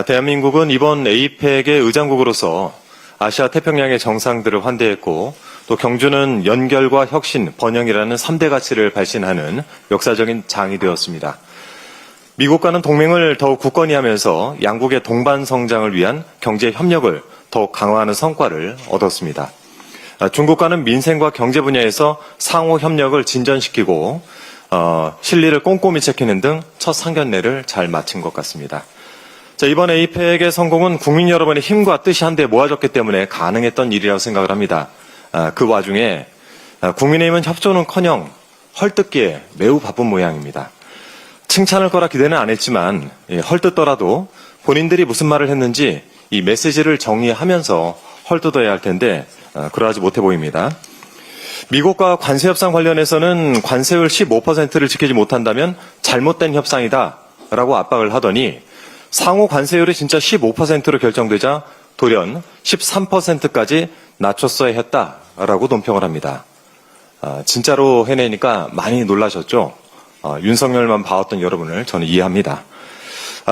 대한민국은 이번 APEC의 의장국으로서 아시아 태평양의 정상들을 환대했고 또 경주는 연결과 혁신, 번영이라는 3대 가치를 발신하는 역사적인 장이 되었습니다. 미국과는 동맹을 더욱 굳건히 하면서 양국의 동반 성장을 위한 경제 협력을 더욱 강화하는 성과를 얻었습니다. 중국과는 민생과 경제 분야에서 상호 협력을 진전시키고 실리를 꼼꼼히 지키는 등 첫 상견례를 잘 마친 것 같습니다. 자, 이번 APEC의 성공은 국민 여러분의 힘과 뜻이 한데 모아졌기 때문에 가능했던 일이라고 생각을 합니다. 그 와중에 국민의힘은 협조는커녕 헐뜯기에 매우 바쁜 모양입니다. 칭찬할 거라 기대는 안 했지만 헐뜯더라도 본인들이 무슨 말을 했는지 이 메시지를 정리하면서 헐뜯어야 할 텐데 그러하지 못해 보입니다. 미국과 관세 협상 관련해서는 관세율 15%를 지키지 못한다면 잘못된 협상이다라고 압박을 하더니 상호 관세율이 진짜 15%로 결정되자 돌연 13%까지 낮췄어야 했다라고 논평을 합니다. 진짜로 해내니까 많이 놀라셨죠? 윤석열만 봐왔던 여러분을 저는 이해합니다.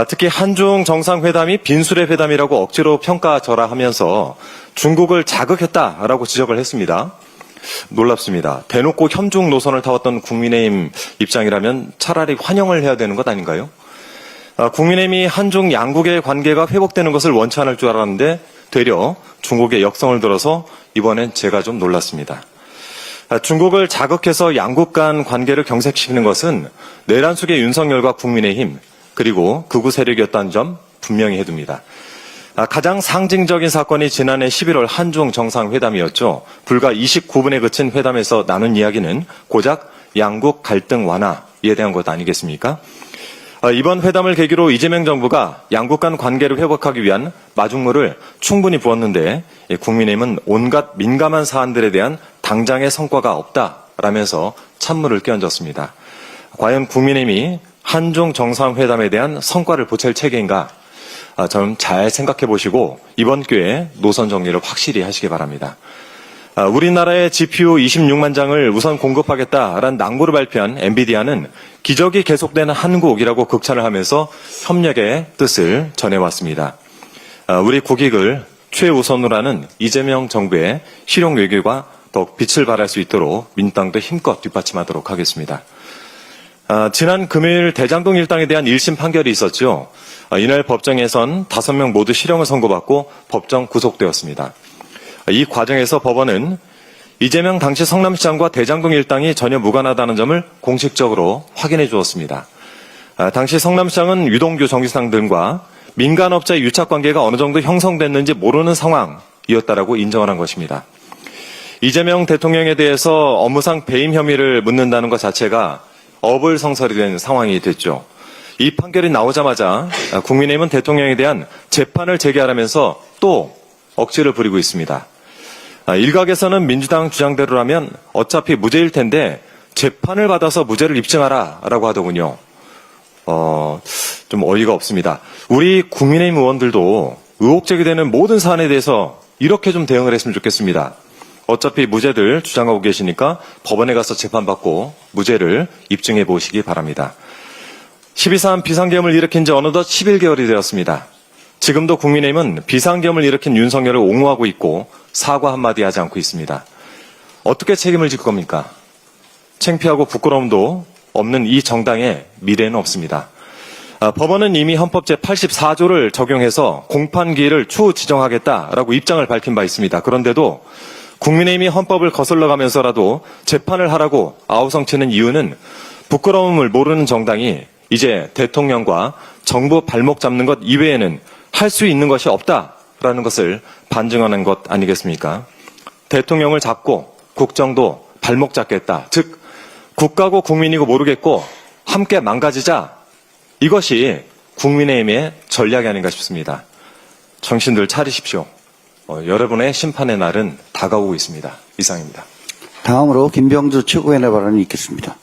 특히 한중 정상회담이 빈수레 회담이라고 억지로 평가절하하면서 중국을 자극했다라고 지적을 했습니다. 놀랍습니다. 대놓고 협중 노선을 타왔던 국민의힘 입장이라면 차라리 환영을 해야 되는 것 아닌가요? 국민의힘이 한중 양국의 관계가 회복되는 것을 원치 않을 줄 알았는데 되려 중국의 역성을 들어서 이번엔 제가 좀 놀랐습니다. 중국을 자극해서 양국 간 관계를 경색시키는 것은 내란 속의 윤석열과 국민의힘 그리고 극우 세력이었다는 점 분명히 해둡니다. 가장 상징적인 사건이 지난해 11월 한중 정상회담이었죠. 불과 29분에 그친 회담에서 나눈 이야기는 고작 양국 갈등 완화에 대한 것 아니겠습니까? 이번 회담을 계기로 이재명 정부가 양국 간 관계를 회복하기 위한 마중물을 충분히 부었는데 국민의힘은 온갖 민감한 사안들에 대한 당장의 성과가 없다라면서 찬물을 끼얹었습니다. 과연 국민의힘이 한중 정상회담에 대한 성과를 보챌 체계인가? 저는 잘 생각해 보시고 이번 기회에 노선 정리를 확실히 하시기 바랍니다. 우리나라의 GPU 26만 장을 우선 공급하겠다라는 낭보를 발표한 엔비디아는 기적이 계속되는 한국이라고 극찬을 하면서 협력의 뜻을 전해왔습니다. 우리 국익을 최우선으로 하는 이재명 정부의 실용 외교가 더욱 빛을 발할 수 있도록 민주당도 힘껏 뒷받침하도록 하겠습니다. 지난 금요일 대장동 일당에 대한 1심 판결이 있었죠. 이날 법정에선 5명 모두 실형을 선고받고 법정 구속되었습니다. 이 과정에서 법원은 이재명 당시 성남시장과 대장동 일당이 전혀 무관하다는 점을 공식적으로 확인해 주었습니다. 당시 성남시장은 유동규 정지상 등과 민간업자의 유착관계가 어느 정도 형성됐는지 모르는 상황이었다라고 인정을 한 것입니다. 이재명 대통령에 대해서 업무상 배임 혐의를 묻는다는 것 자체가 어불성설이 된 상황이 됐죠. 이 판결이 나오자마자 국민의힘은 대통령에 대한 재판을 재개하라면서 또 억지를 부리고 있습니다. 일각에서는 민주당 주장대로라면 어차피 무죄일 텐데 재판을 받아서 무죄를 입증하라라고 하더군요. 좀 어이가 없습니다. 우리 국민의힘 의원들도 의혹 제기되는 모든 사안에 대해서 이렇게 좀 대응을 했으면 좋겠습니다. 어차피 무죄들 주장하고 계시니까 법원에 가서 재판받고 무죄를 입증해 보시기 바랍니다. 12.3 비상계엄을 일으킨 지 어느덧 11개월이 되었습니다. 지금도 국민의힘은 비상계엄을 일으킨 윤석열을 옹호하고 있고 사과 한마디 하지 않고 있습니다. 어떻게 책임을 질 겁니까? 창피하고 부끄러움도 없는 이 정당의 미래는 없습니다. 법원은 이미 헌법 제84조를 적용해서 공판기일을 추후 지정하겠다라고 입장을 밝힌 바 있습니다. 그런데도 국민의힘이 헌법을 거슬러 가면서라도 재판을 하라고 아우성치는 이유는 부끄러움을 모르는 정당이 이제 대통령과 정부 발목 잡는 것 이외에는 할 수 있는 것이 없다라는 것을 반증하는 것 아니겠습니까? 대통령을 잡고 국정도 발목 잡겠다. 즉 국가고 국민이고 모르겠고 함께 망가지자. 이것이 국민의힘의 전략이 아닌가 싶습니다. 정신들 차리십시오. 여러분의 심판의 날은 다가오고 있습니다. 이상입니다. 다음으로 김병주 최고위원의 발언이 있겠습니다.